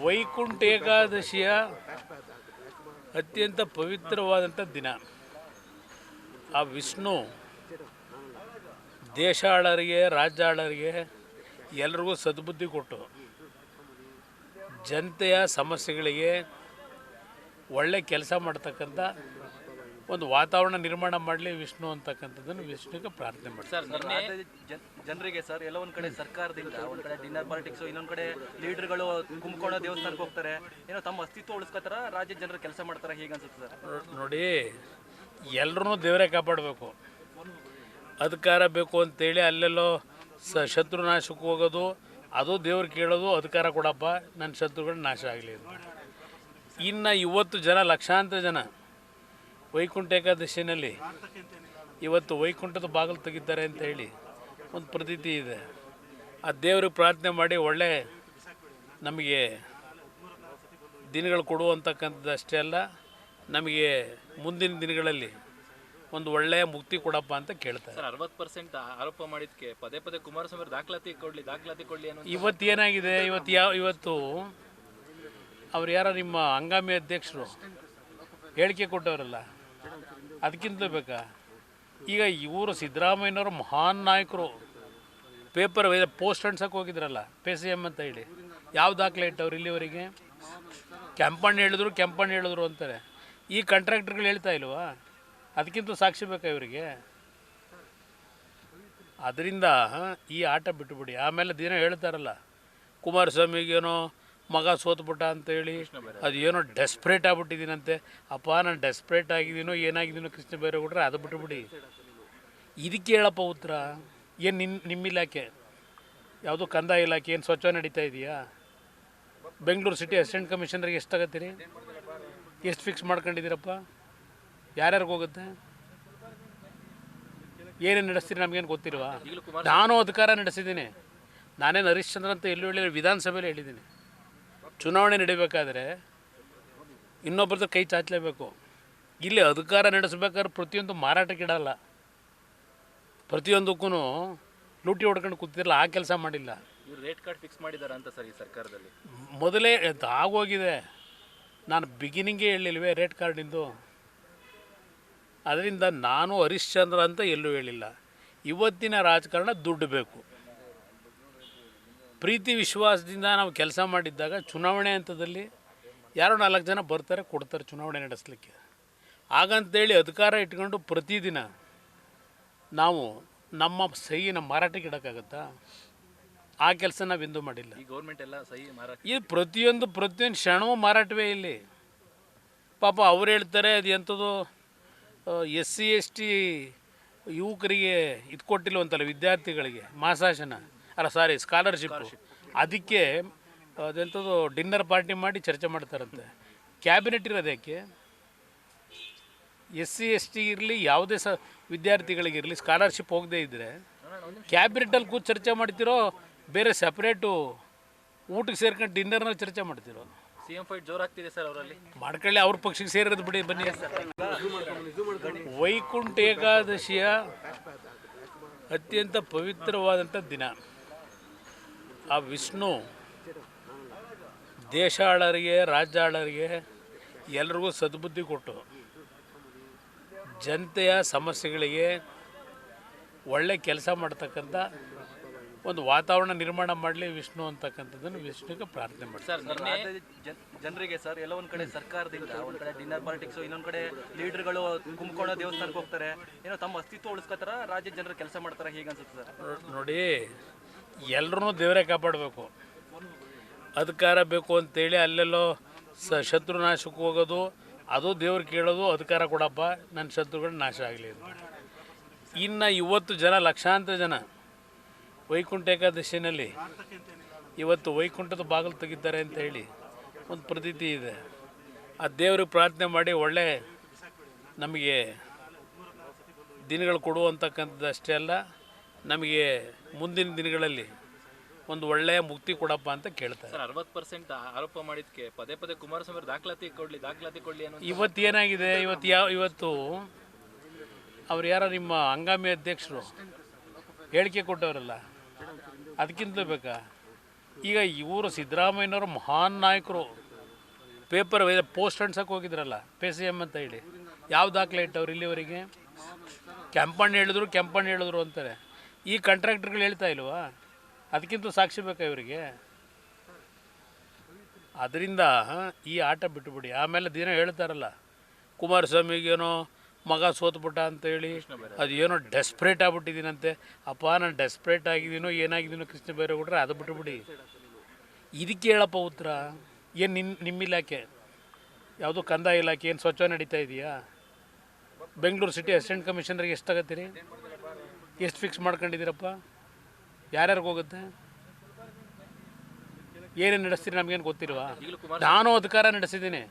ವೈಕುಂಠ ಏಕಾದಶಿಯ ಅತ್ಯಂತ ಪವಿತ್ರವಾದಂಥ ದಿನ. ಆ ವಿಷ್ಣು ದೇಶ ಆಳರಿಗೆ, ರಾಜ್ಯ ಆಳರಿಗೆ ಎಲ್ರಿಗೂ ಸದ್ಬುದ್ಧಿ ಕೊಟ್ಟು ಜನತೆಯ ಸಮಸ್ಯೆಗಳಿಗೆ ಒಳ್ಳೆ ಕೆಲಸ ಮಾಡ್ತಕ್ಕಂಥ ಒಂದು ವಾತಾವರಣ ನಿರ್ಮಾಣ ಮಾಡಲಿ ವಿಷ್ಣು ಅಂತಕ್ಕಂಥದ್ದನ್ನು ವಿಷ್ಣುಗೆ ಪ್ರಾರ್ಥನೆ ಮಾಡ್ತಾರೆ. ಜನರಿಗೆ ಸರ್ ಎಲ್ಲ ಒಂದು ಕಡೆ ಸರ್ಕಾರದಿಂದ ಒಂದು ಕಡೆ ಡಿನ್ನರ್ ಪಾಲಿಟಿಕ್ಸ್, ಇನ್ನೊಂದು ಕಡೆ ಲೀಡರ್ಗಳು ಕುಂಭಕೋಣ ದೇವಸ್ಥಾನಕ್ಕೆ ಹೋಗ್ತಾರೆ, ಏನೋ ತಮ್ಮ ಅಸ್ತಿತ್ವ ಉಳಿಸ್ಕೋತಾರ, ರಾಜ್ಯ ಜನರು ಕೆಲಸ ಮಾಡ್ತಾರೆ, ಹೇಗೆ ಅನ್ಸುತ್ತೆ ಸರ್? ನೋಡಿ, ಎಲ್ಲರೂ ದೇವರೇ ಕಾಪಾಡಬೇಕು. ಅಧಿಕಾರ ಬೇಕು ಅಂತೇಳಿ ಅಲ್ಲೆಲ್ಲೋ ಶತ್ರುನಾಶಕ್ಕೆ ಹೋಗೋದು, ಅದು ದೇವ್ರು ಕೇಳೋದು, ಅಧಿಕಾರ ಕೊಡಪ್ಪ ನನ್ನ ಶತ್ರುಗಳ ನಾಶ ಆಗಲಿ ಅಂತ. ಇನ್ನು ಇವತ್ತು ಲಕ್ಷಾಂತರ ಜನ ವೈಕುಂಠ ಏಕಾದಶಿನಲ್ಲಿ ಇವತ್ತು ವೈಕುಂಠದ ಬಾಗಿಲು ತೆಗಿತಾರೆ ಅಂತ ಹೇಳಿ ಒಂದು ಪ್ರತೀತಿ ಇದೆ. ಆ ದೇವ್ರಿಗೆ ಪ್ರಾರ್ಥನೆ ಮಾಡಿ ಒಳ್ಳೆ ನಮಗೆ ದಿನಗಳು ಕೊಡುವಂತಕ್ಕಂಥದ್ದು ಅಷ್ಟೇ ಅಲ್ಲ, ನಮಗೆ ಮುಂದಿನ ದಿನಗಳಲ್ಲಿ ಒಂದು ಒಳ್ಳೆಯ ಮುಕ್ತಿ ಕೊಡಪ್ಪ ಅಂತ ಕೇಳ್ತಾರೆ. 60% ಆರೋಪ ಮಾಡಿದ್ದಕ್ಕೆ ಪದೇ ಪದೇ ಕುಮಾರಸ್ವಾಮಿ ದಾಖಲಾತಿ ಕೊಡಲಿ ಅನ್ನೋ ಇವತ್ತು ಏನಾಗಿದೆ, ಇವತ್ತು ಅವ್ರು ಯಾರೋ ನಿಮ್ಮ ಹಂಗಾಮಿ ಅಧ್ಯಕ್ಷರು ಹೇಳಿಕೆ ಕೊಟ್ಟವರಲ್ಲ, ಅದಕ್ಕಿಂತ ಬೇಕಾ? ಈಗ ಇವರು ಸಿದ್ದರಾಮಯ್ಯನವರು ಮಹಾನ್ ನಾಯಕರು, ಪೇಪರ್ ಪೋಸ್ಟ್ ಅಂಟ್ಸಕ್ಕೆ ಹೋಗಿದ್ರಲ್ಲ PCM ಅಂತ ಹೇಳಿ, ಯಾವ ದಾಖಲೆ ಇಟ್ಟವ್ರು ಇಲ್ಲಿವರೆಗೆ? ಕೆಂಪಣ್ಣ ಹೇಳಿದ್ರು ಅಂತಾರೆ. ಈ ಕಾಂಟ್ರಾಕ್ಟರ್ಗಳು ಹೇಳ್ತಾ ಇಲ್ವಾ? ಅದಕ್ಕಿಂತ ಸಾಕ್ಷಿ ಬೇಕಾ ಇವರಿಗೆ? ಅದರಿಂದ ಈ ಆಟ ಬಿಟ್ಟುಬಿಡಿ. ಆಮೇಲೆ ದಿನ ಹೇಳ್ತಾರಲ್ಲ, ಕುಮಾರಸ್ವಾಮಿಗೇನೋ ಮಗ ಸೋತ್ಬಿಟ್ಟ ಅಂತೇಳಿ ಅದೇನೋ ಡೆಸ್ಪ್ರೇಟ್ ಆಗಿಬಿಟ್ಟಿದ್ದೀನಂತೆ. ಅಪ್ಪ, ನಾನು ಡೆಸ್ಪ್ರೇಟ್ ಆಗಿದ್ದೀನೋ ಏನಾಗಿದ್ದೀನೋ ಕೃಷ್ಣ ಬೈರೇಗೌಡರೆ, ಅದು ಬಿಟ್ಟುಬಿಡಿ. ಇದಕ್ಕೆ ಹೇಳಪ್ಪ ಉತ್ತರ. ಏನು ನಿಮ್ಮ ಇಲಾಖೆ ಯಾವುದು ಕಂದಾಯ ಇಲಾಖೆ ಏನು ಸ್ವಚ್ಛ ನಡೀತಾ ಇದೆಯಾ? ಬೆಂಗಳೂರು ಸಿಟಿ ಅಸಿಸ್ಟೆಂಟ್ ಕಮಿಷನರ್ಗೆ ಎಷ್ಟು ತಗೋತೀರಿ? ಎಷ್ಟು ಫಿಕ್ಸ್ ಮಾಡ್ಕೊಂಡಿದ್ದೀರಪ್ಪ? ಯಾರ್ಯಾರಿಗೆ ಹೋಗುತ್ತೆ? ಏನೇನು ನಡೆಸ್ತೀರಿ ನಮಗೇನು ಗೊತ್ತಿಲ್ವಾ? ನಾನು ಅಧಿಕಾರ ನಡೆಸಿದ್ದೀನಿ. ನಾನೇನು ಹರಿಶ್ಚಂದ್ರ ಅಂತ ಎಲ್ಲೂ ಹೇಳಿ ವಿಧಾನಸಭೆಯಲ್ಲಿ ಹೇಳಿದ್ದೀನಿ. ಚುನಾವಣೆ ನಡೀಬೇಕಾದ್ರೆ ಇನ್ನೊಬ್ಬರದ್ದು ಕೈ ಚಾಚಲೇಬೇಕು. ಇಲ್ಲಿ ಅಧಿಕಾರ ನಡೆಸಬೇಕಾದ್ರೆ ಪ್ರತಿಯೊಂದು ಮಾರಾಟಕ್ಕಿಡಲ್ಲ, ಪ್ರತಿಯೊಂದಕ್ಕೂ ಲೂಟಿ ಹೊಡ್ಕೊಂಡು ಕೂತಿರಲ್ಲ, ಆ ಕೆಲಸ ಮಾಡಿಲ್ಲ. ರೇಟ್ ಕಾರ್ಡ್ ಫಿಕ್ಸ್ ಮಾಡಿದಾರ ಅಂತ ಸರ್ ಈ ಸರ್ಕಾರದಲ್ಲಿ? ಮೊದಲೇ ಆಗೋಗಿದೆ. ನಾನು ಬಿಗಿನಿಂಗೇ ಹೇಳಿಲ್ವೇ ರೇಟ್ ಕಾರ್ಡಿಂದು? ಅದರಿಂದ ನಾನು ಹರಿಶ್ಚಂದ್ರ ಅಂತ ಎಲ್ಲೂ ಹೇಳಿಲ್ಲ. ಇವತ್ತಿನ ರಾಜಕಾರಣ ದುಡ್ಡು ಬೇಕು. ಪ್ರೀತಿ ವಿಶ್ವಾಸದಿಂದ ನಾವು ಕೆಲಸ ಮಾಡಿದ್ದಾಗ ಚುನಾವಣೆ ಹಂತದಲ್ಲಿ ಯಾರೋ 4 ಜನ ಬರ್ತಾರೆ, ಕೊಡ್ತಾರೆ ಚುನಾವಣೆ ನಡೆಸಲಿಕ್ಕೆ. ಹಾಗಂತೇಳಿ ಅಧಿಕಾರ ಇಟ್ಕೊಂಡು ಪ್ರತಿದಿನ ನಾವು ನಮ್ಮ ಸಹಿನ ಮಾರಾಟಕ್ಕೆ ಇಡೋಕ್ಕಾಗತ್ತಾ? ಆ ಕೆಲಸ ನಾವೆಂದೂ ಮಾಡಿಲ್ಲ. ಈ ಗೌರ್ಮೆಂಟ್ ಎಲ್ಲ ಸಹಿ ಮಾರಾಟ, ಇದು ಪ್ರತಿಯೊಂದು ಕ್ಷಣವೂ ಮಾರಾಟವೇ ಇಲ್ಲಿ. ಪಾಪ ಅವ್ರು ಹೇಳ್ತಾರೆ ಅದು ಎಂಥದ್ದು SC ST ಯುವಕರಿಗೆ ಇದು ಕೊಟ್ಟಿಲ್ವಂತಲ್ಲ, ವಿದ್ಯಾರ್ಥಿಗಳಿಗೆ ಮಾಸಾಶನ ಸ್ಕಾಲರ್ಶಿಪ್ಪು. ಅದಕ್ಕೆ ಅದೆಂಥದ್ದು ಡಿನ್ನರ್ ಪಾರ್ಟಿ ಮಾಡಿ ಚರ್ಚೆ ಮಾಡ್ತಾರಂತೆ. ಕ್ಯಾಬಿನೆಟ್ ಇರೋದು ಯಾಕೆ? SC ST ಇರಲಿ, ಯಾವುದೇ ವಿದ್ಯಾರ್ಥಿಗಳಿಗಿರಲಿ ಸ್ಕಾಲರ್ಶಿಪ್ ಹೋಗದೇ ಇದ್ದರೆ ಕ್ಯಾಬಿನೆಟಲ್ಲಿ ಕೂತು ಚರ್ಚೆ ಮಾಡ್ತಿರೋ, ಬೇರೆ ಸಪ್ರೇಟು ಊಟಕ್ಕೆ ಸೇರ್ಕೊಂಡು ಡಿನ್ನರ್ನಲ್ಲಿ ಚರ್ಚೆ ಮಾಡ್ತಿರೋ? CM ಫೈಟ್ ಜೋರಾಗ್ತಿದೆ ಸರ್ ಅವರಲ್ಲಿ. ಮಾಡ್ಕೊಳ್ಳಿ, ಅವ್ರ ಪಕ್ಷಕ್ಕೆ ಸೇರಿರೋದು ಬಿಡಿ. ಬನ್ನಿ. ವೈಕುಂಠ ಏಕಾದಶಿಯ ಅತ್ಯಂತ ಪವಿತ್ರವಾದಂಥ ದಿನ. ಆ ವಿಷ್ಣು ದೇಶ ಆಳರಿಗೆ, ರಾಜ್ಯ ಆಳರಿಗೆ ಎಲ್ರಿಗೂ ಸದ್ಬುದ್ಧಿ ಕೊಟ್ಟು ಜನತೆಯ ಸಮಸ್ಯೆಗಳಿಗೆ ಒಳ್ಳೆ ಕೆಲಸ ಮಾಡ್ತಕ್ಕಂಥ ಒಂದು ವಾತಾವರಣ ನಿರ್ಮಾಣ ಮಾಡಲಿ ವಿಷ್ಣು ಅಂತಕ್ಕಂಥದ್ದನ್ನು ವಿಷ್ಣುಗೆ ಪ್ರಾರ್ಥನೆ ಮಾಡ್ತಾರೆ. ಜನರಿಗೆ ಸರ್ ಎಲ್ಲ ಒಂದು ಕಡೆ ಸರ್ಕಾರದಿಂದ ಒಂದು ಕಡೆ ಡಿನ್ನರ್ ಪಾಲಿಟಿಕ್ಸ್, ಇನ್ನೊಂದು ಕಡೆ ಲೀಡರ್ಗಳು ಕುಂಭಕೋಣ ದೇವಸ್ಥಾನಕ್ಕೆ ಹೋಗ್ತಾರೆ, ಏನೋ ತಮ್ಮ ಅಸ್ತಿತ್ವ ಉಳಿಸ್ಕೋತಾರ, ರಾಜ್ಯ ಜನರು ಕೆಲಸ ಮಾಡ್ತಾರೆ, ಹೇಗೆ ಅನ್ಸುತ್ತೆ ಸರ್? ನೋಡಿ, ಎಲ್ಲರೂ ದೇವರೇ ಕಾಪಾಡಬೇಕು. ಅಧಿಕಾರ ಬೇಕು ಅಂತೇಳಿ ಅಲ್ಲೆಲ್ಲೋ ಶತ್ರುನಾಶಕ್ಕೆ ಹೋಗೋದು, ಅದು ದೇವ್ರು ಕೇಳೋದು, ಅಧಿಕಾರ ಕೊಡಪ್ಪ ನನ್ನ ಶತ್ರುಗಳ ನಾಶ ಆಗಲಿ ಅಂತ. ಇನ್ನು ಇವತ್ತು ಲಕ್ಷಾಂತರ ಜನ ವೈಕುಂಠ ಏಕಾದಶಿನಲ್ಲಿ ಇವತ್ತು ವೈಕುಂಠದ ಬಾಗಿಲು ತೆಗಿತಾರೆ ಅಂತ ಹೇಳಿ ಒಂದು ಪ್ರತೀತಿ ಇದೆ. ಆ ದೇವ್ರಿಗೆ ಪ್ರಾರ್ಥನೆ ಮಾಡಿ ಒಳ್ಳೆ ನಮಗೆ ದಿನಗಳು ಕೊಡುವಂತಕ್ಕಂಥದ್ದು ಅಷ್ಟೇ ಅಲ್ಲ, ನಮಗೆ ಮುಂದಿನ ದಿನಗಳಲ್ಲಿ ಒಂದು ಒಳ್ಳೆಯ ಮುಕ್ತಿ ಕೊಡಪ್ಪ ಅಂತ ಕೇಳ್ತಾರೆ. 60% ಆರೋಪ ಮಾಡಿದ್ದಕ್ಕೆ ಪದೇ ಪದೇ ಕುಮಾರಸ್ವಾಮಿ ದಾಖಲಾತಿ ಕೊಡಲಿ ಅನ್ನೋ. ಇವತ್ತು ಏನಾಗಿದೆ, ಇವತ್ತು ಅವ್ರು ಯಾರೋ ನಿಮ್ಮ ಹಂಗಾಮಿ ಅಧ್ಯಕ್ಷರು ಹೇಳಿಕೆ ಕೊಟ್ಟವರಲ್ಲ, ಅದಕ್ಕಿಂತ ಬೇಕಾ? ಈಗ ಇವರು ಸಿದ್ದರಾಮಯ್ಯನವರು ಮಹಾನ್ ನಾಯಕರು. ಪೇಪರ್ ಪೋಸ್ಟ್ ಅಂಟ್ಸಕ್ಕೆ ಹೋಗಿದ್ರಲ್ಲ ಪೇ ಸಿ ಎಮ್ ಅಂತ ಹೇಳಿ, ಯಾವ ದಾಖಲೆ ಇಟ್ಟವ್ರು ಇಲ್ಲಿವರೆಗೆ? ಕೆಂಪಣ್ಣ ಹೇಳಿದ್ರು ಅಂತಾರೆ. ಈ ಕಾಂಟ್ರಾಕ್ಟರ್ಗಳು ಹೇಳ್ತಾ ಇಲ್ವಾ? ಅದಕ್ಕಿಂತ ಸಾಕ್ಷಿ ಬೇಕಾ ಇವರಿಗೆ? ಅದರಿಂದ ಈ ಆಟ ಬಿಟ್ಟುಬಿಡಿ. ಆಮೇಲೆ ದಿನ ಹೇಳ್ತಾರಲ್ಲ, ಕುಮಾರಸ್ವಾಮಿಗೇನೋ ಮಗ ಸೋತ್ಬಿಟ್ಟ ಅಂತೇಳಿ ಅದೇನೋ ಡೆಸ್ಪ್ರೇಟ್ ಆಗ್ಬಿಟ್ಟಿದ್ದೀನಂತೆ. ಅಪ್ಪ ನಾನು ಡೆಸ್ಪ್ರೇಟ್ ಆಗಿದ್ದೀನೋ ಏನಾಗಿದ್ದೀನೋ ಕೃಷ್ಣ ಬೈರೇಗೌಡ್ರೆ, ಅದು ಬಿಟ್ಟುಬಿಡಿ. ಇದಕ್ಕೆ ಹೇಳಪ್ಪ ಉತ್ತರ. ಏನು ನಿಮ್ಮ ಇಲಾಖೆ ಯಾವುದೋ ಕಂದಾಯ ಇಲಾಖೆ ಏನು ಸ್ವಚ್ಛ ನಡೀತಾ ಇದೆಯಾ? ಬೆಂಗಳೂರು ಸಿಟಿ ಅಸಿಸ್ಟೆಂಟ್ ಕಮಿಷನರ್ಗೆ ಎಷ್ಟು ತಗೋತೀರಿ? ಎಷ್ಟು ಫಿಕ್ಸ್ ಮಾಡ್ಕೊಂಡಿದ್ದೀರಪ್ಪ? ಯಾರ್ಯಾರಿಗೆ ಹೋಗುತ್ತೆ? ಏನೇನು ನಡೆಸ್ತೀರಿ ನಮಗೇನು ಗೊತ್ತಿಲ್ವಾ? ನಾನು ಅಧಿಕಾರ ನಡೆಸಿದ್ದೀನಿ.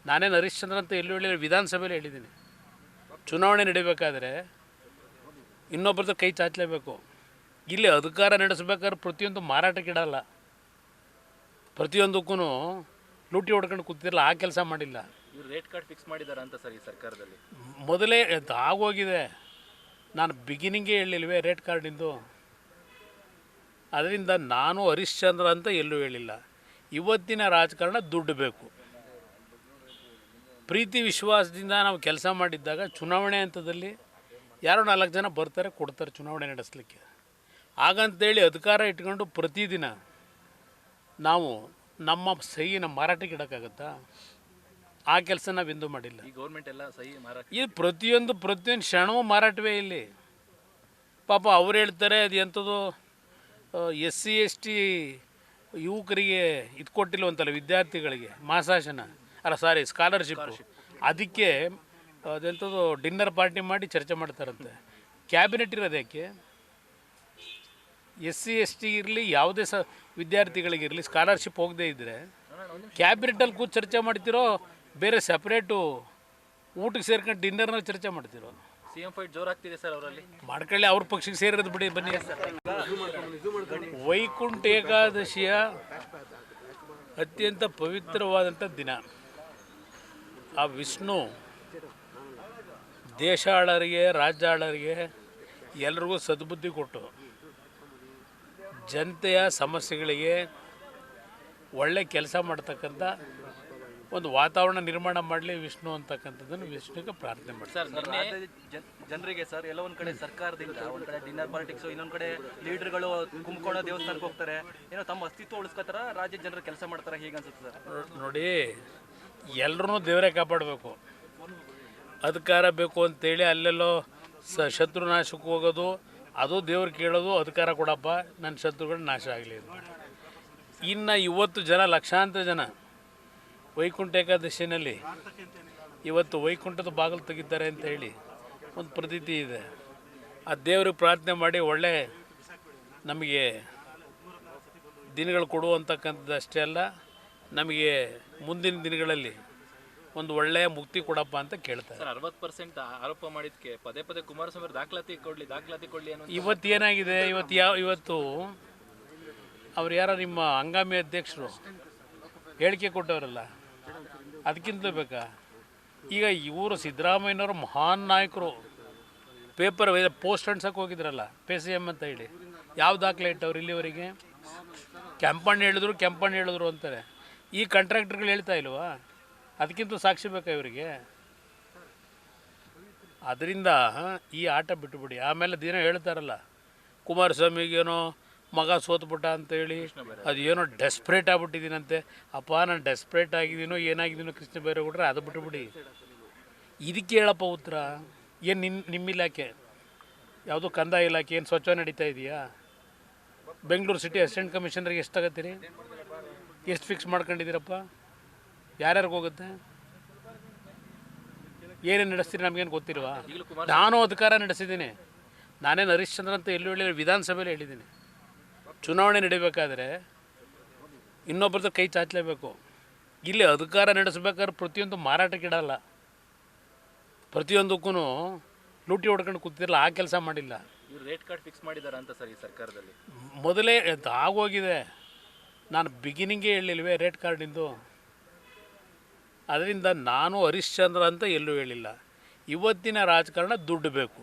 ನಾನೇನು ಹರಿಶ್ಚಂದ್ರ ಅಂತ ಎಲ್ಲೂ ಹೇಳಿಲ್ಲ, ವಿಧಾನಸಭೆಯಲ್ಲಿ ಹೇಳಿದ್ದೀನಿ. ಚುನಾವಣೆ ನಡೀಬೇಕಾದ್ರೆ ಇನ್ನೊಬ್ಬರದ್ದು ಕೈ ಚಾಚಲೇಬೇಕು. ಇಲ್ಲಿ ಅಧಿಕಾರ ನಡೆಸಬೇಕಾದ್ರೆ ಪ್ರತಿಯೊಂದು ಮಾರಾಟಕ್ಕಿಡಲ್ಲ, ಪ್ರತಿಯೊಂದಕ್ಕೂ ಲೂಟಿ ಹೊಡ್ಕೊಂಡು ಕೂತಿರಲ್ಲ, ಆ ಕೆಲಸ ಮಾಡಿಲ್ಲ. ಇವ್ರು ರೇಟ್ ಕಾರ್ಡ್ ಫಿಕ್ಸ್ ಮಾಡಿದಾರ ಅಂತ ಸರ್ ಈ ಸರ್ಕಾರದಲ್ಲಿ? ಮೊದಲೇ ಆಗೋಗಿದೆ. ನಾನು ಬಿಗಿನಿಂಗೇ ಹೇಳಿಲ್ವೇ ರೇಟ್ ಕಾರ್ಡಿಂದು? ಅದರಿಂದ ನಾನು ಹರಿಶ್ಚಂದ್ರ ಅಂತ ಎಲ್ಲೂ ಹೇಳಿಲ್ಲ. ಇವತ್ತಿನ ರಾಜಕಾರಣ ದುಡ್ಡು ಬೇಕು. ಪ್ರೀತಿ ವಿಶ್ವಾಸದಿಂದ ನಾವು ಕೆಲಸ ಮಾಡಿದ್ದಾಗ ಚುನಾವಣೆ ಹಂತದಲ್ಲಿ ಯಾರೋ 4 ಜನ ಬರ್ತಾರೆ, ಕೊಡ್ತಾರೆ ಚುನಾವಣೆ ನಡೆಸಲಿಕ್ಕೆ. ಹಾಗಂತೇಳಿ ಅಧಿಕಾರ ಇಟ್ಕೊಂಡು ಪ್ರತಿದಿನ ನಾವು ನಮ್ಮ ಸಹಿನ ಮಾರಾಟಕ್ಕೆ ಇಡೋಕ್ಕಾಗತ್ತಾ? ಆ ಕೆಲಸ ನಾವೆಂದೂ ಮಾಡಿಲ್ಲ. ಈ ಗೌರ್ಮೆಂಟ್ ಎಲ್ಲ ಸಹಿ ಮಾರಾಟ, ಈ ಪ್ರತಿಯೊಂದು ಕ್ಷಣವೂ ಮಾರಾಟವೇ ಇಲ್ಲಿ. ಪಾಪ ಅವ್ರು ಹೇಳ್ತಾರೆ ಅದು ಎಂಥದ್ದು SC ST ಯುವಕರಿಗೆ ಇದು ಕೊಟ್ಟಿಲ್ವಂತಲ್ಲ, ವಿದ್ಯಾರ್ಥಿಗಳಿಗೆ ಮಾಸಾಶನ ಅಲ್ಲ ಸಾರಿ ಸ್ಕಾಲರ್ಶಿಪ್ಪು. ಅದಕ್ಕೆ ಅದೆಂಥದ್ದು ಡಿನ್ನರ್ ಪಾರ್ಟಿ ಮಾಡಿ ಚರ್ಚೆ ಮಾಡ್ತಾರಂತೆ. ಕ್ಯಾಬಿನೆಟ್ ಇರೋದು ಯಾಕೆ? SC ST ಇರಲಿ, ಯಾವುದೇ ವಿದ್ಯಾರ್ಥಿಗಳಿಗಿರಲಿ ಸ್ಕಾಲರ್ಶಿಪ್ ಹೋಗದೇ ಇದ್ದರೆ ಕ್ಯಾಬಿನೆಟಲ್ಲಿ ಕೂತು ಚರ್ಚೆ ಮಾಡ್ತಿರೋ, ಬೇರೆ ಸಪ್ರೇಟು ಊಟಕ್ಕೆ ಸೇರ್ಕೊಂಡು ಡಿನ್ನರ್ನಲ್ಲಿ ಚರ್ಚೆ ಮಾಡ್ತಿರೋ? CM ಫೈಟ್ ಜೋರಾಗ್ತಿದೆ ಸರ್ ಅವರಲ್ಲಿ. ಮಾಡ್ಕೊಳ್ಳಿ, ಅವ್ರ ಪಕ್ಷಕ್ಕೆ ಸೇರಿರೋದು ಬಿಡಿ. ಬನ್ನಿ. ವೈಕುಂಠ ಏಕಾದಶಿಯ ಅತ್ಯಂತ ಪವಿತ್ರವಾದಂಥ ದಿನ. ಆ ವಿಷ್ಣು ದೇಶ ಆಳರಿಗೆ, ರಾಜ್ಯ ಆಳರಿಗೆ ಎಲ್ರಿಗೂ ಸದ್ಬುದ್ಧಿ ಕೊಟ್ಟು ಜನತೆಯ ಸಮಸ್ಯೆಗಳಿಗೆ ಒಳ್ಳೆ ಕೆಲಸ ಮಾಡ್ತಕ್ಕಂಥ ಒಂದು ವಾತಾವರಣ ನಿರ್ಮಾಣ ಮಾಡಲಿ ವಿಷ್ಣು ಅಂತಕ್ಕಂಥದ್ದನ್ನು ವಿಷ್ಣುಗೆ ಪ್ರಾರ್ಥನೆ ಮಾಡ್ತಾರೆ. ಜನರಿಗೆ ಸರ್ ಎಲ್ಲ ಒಂದ್ ಕಡೆ ಸರ್ಕಾರದಿಂದ ಒಂದ್ ಕಡೆ ಡಿನ್ನರ್ ಪಾಲಿಟಿಕ್ಸ್, ಇನ್ನೊಂದ್ ಕಡೆ ಲೀಡರ್ಗಳು ಕುಂಭಕೋಣ ದೇವಸ್ಥಾನಕ್ಕೆ ಹೋಗ್ತಾರೆ, ಏನೋ ತಮ್ಮ ಅಸ್ತಿತ್ವ ಉಳಿಸ್ಕೋತಾರ, ರಾಜ್ಯ ಜನರು ಕೆಲಸ ಮಾಡ್ತಾರೆ, ಹೇಗೆ ಅನ್ಸುತ್ತೆ ಸರ್? ನೋಡಿ, ಎಲ್ಲರೂ ದೇವರೇ ಕಾಪಾಡಬೇಕು. ಅಧಿಕಾರ ಬೇಕು ಅಂತೇಳಿ ಅಲ್ಲೆಲ್ಲೋ ಶತ್ರುನಾಶಕ್ಕೆ ಹೋಗೋದು, ಅದು ದೇವ್ರು ಕೇಳೋದು, ಅಧಿಕಾರ ಕೊಡಪ್ಪ ನನ್ನ ಶತ್ರುಗಳು ನಾಶ ಆಗಲಿ ಅಂತ. ಇನ್ನು ಇವತ್ತು ಲಕ್ಷಾಂತರ ಜನ ವೈಕುಂಠ ಏಕಾದಶಿನಲ್ಲಿ ಇವತ್ತು ವೈಕುಂಠದ ಬಾಗಿಲು ತೆಗಿತಾರೆ ಅಂತ ಹೇಳಿ ಒಂದು ಪ್ರತೀತಿ ಇದೆ. ಆ ದೇವ್ರಿಗೆ ಪ್ರಾರ್ಥನೆ ಮಾಡಿ ಒಳ್ಳೆ ನಮಗೆ ದಿನಗಳು ಕೊಡುವಂತಕ್ಕಂಥದ್ದು ಅಷ್ಟೇ ಅಲ್ಲ, ನಮಗೆ ಮುಂದಿನ ದಿನಗಳಲ್ಲಿ ಒಂದು ಒಳ್ಳೆಯ ಮುಕ್ತಿ ಕೊಡಪ್ಪ ಅಂತ ಕೇಳ್ತಾರೆ. ಸರ್ 60% ಆರೋಪ ಮಾಡಿದ್ದಕ್ಕೆ ಪದೇ ಪದೇ ಕುಮಾರಸ್ವಾಮಿ ದಾಖಲಾತಿ ಕೊಡಲಿ ಅನ್ನೋ ಇವತ್ತು ಏನಾಗಿದೆ? ಇವತ್ತು ಅವ್ರು ಯಾರೋ ನಿಮ್ಮ ಹಂಗಾಮಿ ಅಧ್ಯಕ್ಷರು ಹೇಳಿಕೆ ಕೊಟ್ಟವರಲ್ಲ, ಅದಕ್ಕಿಂತ ಬೇಕಾ? ಈಗ ಇವರು ಸಿದ್ದರಾಮಯ್ಯನವರು ಮಹಾನ್ ನಾಯಕರು. ಪೇಪರ್ ಪೋಸ್ಟ್ ಅಂಟ್ಸಕ್ಕೆ ಹೋಗಿದ್ರಲ್ಲ ಪೇ ಸಿ ಎಮ್ ಅಂತ ಹೇಳಿ, ಯಾವ ದಾಖಲೆ ಇಟ್ಟವ್ರು ಇಲ್ಲಿವರೆಗೆ? ಕೆಂಪಣ್ಣ ಹೇಳಿದ್ರು ಅಂತಾರೆ. ಈ ಕಾಂಟ್ರಾಕ್ಟರ್ಗಳು ಹೇಳ್ತಾ ಇಲ್ವಾ? ಅದಕ್ಕಿಂತ ಸಾಕ್ಷಿ ಬೇಕಾ ಇವರಿಗೆ? ಅದರಿಂದ ಈ ಆಟ ಬಿಟ್ಟುಬಿಡಿ. ಆಮೇಲೆ ದಿನ ಹೇಳ್ತಾರಲ್ಲ, ಕುಮಾರಸ್ವಾಮಿಗೇನೋ ಮಗ ಸೋತ್ಬಿಟ್ಟ ಅಂತೇಳಿ ಅದೇನೋ ಡೆಸ್ಪ್ರೇಟ್ ಆಗ್ಬಿಟ್ಟಿದ್ದೀನಂತೆ. ಅಪ್ಪ ನಾನು ಡೆಸ್ಪ್ರೇಟ್ ಆಗಿದ್ದೀನೋ ಏನಾಗಿದ್ದೀನೋ ಕೃಷ್ಣ ಬೈರೇಗೌಡ್ರೆ, ಅದು ಬಿಟ್ಟುಬಿಡಿ. ಇದಕ್ಕೆ ಹೇಳಪ್ಪ ಉತ್ತರ. ಏನು ನಿಮ್ಮ ಇಲಾಖೆ ಯಾವುದೋ ಕಂದಾಯ ಇಲಾಖೆ ಏನು ಸ್ವಚ್ಛ ನಡೀತಾ ಇದೆಯಾ? ಬೆಂಗಳೂರು ಸಿಟಿ ಅಸಿಸ್ಟೆಂಟ್ ಕಮಿಷನರ್ಗೆ ಎಷ್ಟು ತಗೋತೀರಿ? ಎಷ್ಟು ಫಿಕ್ಸ್ ಮಾಡ್ಕೊಂಡಿದ್ದೀರಪ್ಪ? ಯಾರ್ಯಾರಿಗೆ ಹೋಗುತ್ತೆ? ಏನೇನು ನಡೆಸ್ತೀರಿ ನಮಗೇನು ಗೊತ್ತಿಲ್ವಾ? ನಾನು ಅಧಿಕಾರ ನಡೆಸಿದ್ದೀನಿ. ನಾನೇನು ಹರಿಶ್ಚಂದ್ರ ಅಂತ ಎಲ್ಲೂ ಹೇಳಿಲ್ಲ, ವಿಧಾನಸಭೆಯಲ್ಲಿ ಹೇಳಿದ್ದೀನಿ. ಚುನಾವಣೆ ನಡೀಬೇಕಾದ್ರೆ ಇನ್ನೊಬ್ಬರದ್ದು ಕೈ ಚಾಚಲೇಬೇಕು. ಇಲ್ಲಿ ಅಧಿಕಾರ ನಡೆಸಬೇಕಾದ್ರೆ ಪ್ರತಿಯೊಂದು ಮಾರಾಟಕ್ಕಿಡಲ್ಲ, ಪ್ರತಿಯೊಂದಕ್ಕೂ ಲೂಟಿ ಹೊಡ್ಕೊಂಡು ಕೂತಿರಲ್ಲ, ಆ ಕೆಲಸ ಮಾಡಿಲ್ಲ. ಇವ್ರು ರೇಟ್ ಕಾರ್ಡ್ ಫಿಕ್ಸ್ ಮಾಡಿದಾರ ಅಂತ ಸರ್ ಈ ಸರ್ಕಾರದಲ್ಲಿ? ಮೊದಲೇ ಆಗೋಗಿದೆ. ನಾನು ಬಿಗಿನಿಂಗೇ ಹೇಳಿಲ್ವೇ ರೇಟ್ ಕಾರ್ಡಿಂದು? ಅದರಿಂದ ನಾನು ಹರಿಶ್ಚಂದ್ರ ಅಂತ ಎಲ್ಲೂ ಹೇಳಿಲ್ಲ. ಇವತ್ತಿನ ರಾಜಕಾರಣ ದುಡ್ಡು ಬೇಕು.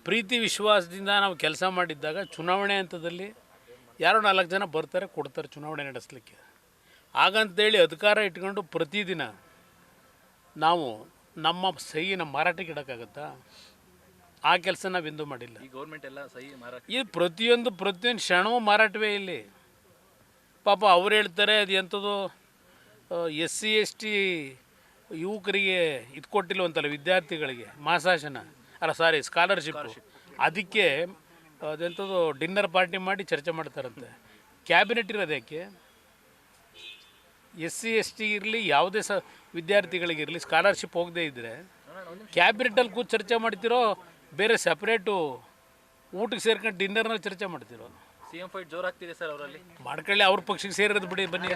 ಪ್ರೀತಿ ವಿಶ್ವಾಸದಿಂದ ನಾವು ಕೆಲಸ ಮಾಡಿದ್ದಾಗ ಚುನಾವಣೆ ಹಂತದಲ್ಲಿ ಯಾರೋ 4 ಜನ ಬರ್ತಾರೆ ಕೊಡ್ತಾರೆ ಚುನಾವಣೆ ನಡೆಸಲಿಕ್ಕೆ. ಹಾಗಂತೇಳಿ ಅಧಿಕಾರ ಇಟ್ಕೊಂಡು ಪ್ರತಿದಿನ ನಾವು ನಮ್ಮ ಸಹಿನ ಮಾರಾಟಕ್ಕೆ ಇಡೋಕ್ಕಾಗತ್ತಾ? ಆ ಕೆಲಸ ನಾವೆಂದೂ ಮಾಡಿಲ್ಲ. ಈ ಗೌರ್ಮೆಂಟ್ ಎಲ್ಲ ಸಹಿ ಮಾರಾಟ ಇದು ಪ್ರತಿಯೊಂದು ಕ್ಷಣವೂ ಮಾರಾಟವೇ ಇಲ್ಲಿ. ಪಾಪ ಅವ್ರು ಹೇಳ್ತಾರೆ ಅದು ಎಂಥದ್ದು SC ST ಯುವಕರಿಗೆ ಇದು ಕೊಟ್ಟಿಲ್ವಂತಲ್ಲ, ವಿದ್ಯಾರ್ಥಿಗಳಿಗೆ ಮಾಸಾಶನ ಅಲ್ಲ ಸಾರಿ ಸ್ಕಾಲರ್ಶಿಪ್. ಅದಕ್ಕೆ ಅದೆಂಥದ್ದು ಡಿನ್ನರ್ ಪಾರ್ಟಿ ಮಾಡಿ ಚರ್ಚೆ ಮಾಡ್ತಾರಂತೆ. ಕ್ಯಾಬಿನೆಟ್ ಇರೋದು ಯಾಕೆ? SC ST ಇರಲಿ ಯಾವುದೇ ವಿದ್ಯಾರ್ಥಿಗಳಿಗಿರಲಿ ಸ್ಕಾಲರ್ಶಿಪ್ ಹೋಗದೇ ಇದ್ದರೆ ಕ್ಯಾಬಿನೆಟಲ್ಲಿ ಕೂತು ಚರ್ಚೆ ಮಾಡ್ತಿರೋ, ಬೇರೆ ಸಪ್ರೇಟು ಊಟಕ್ಕೆ ಸೇರ್ಕೊಂಡು ಡಿನ್ನರ್ನಲ್ಲಿ ಚರ್ಚೆ ಮಾಡ್ತಿರೋ? CM ಫೈಟ್ ಜೋರಾಗ್ತಿದೆ ಸರ್ ಅವರಲ್ಲಿ. ಮಾಡ್ಕೊಳ್ಳಿ, ಅವ್ರ ಪಕ್ಷಕ್ಕೆ ಸೇರಿರೋದು ಬಿಡಿ, ಬನ್ನಿ.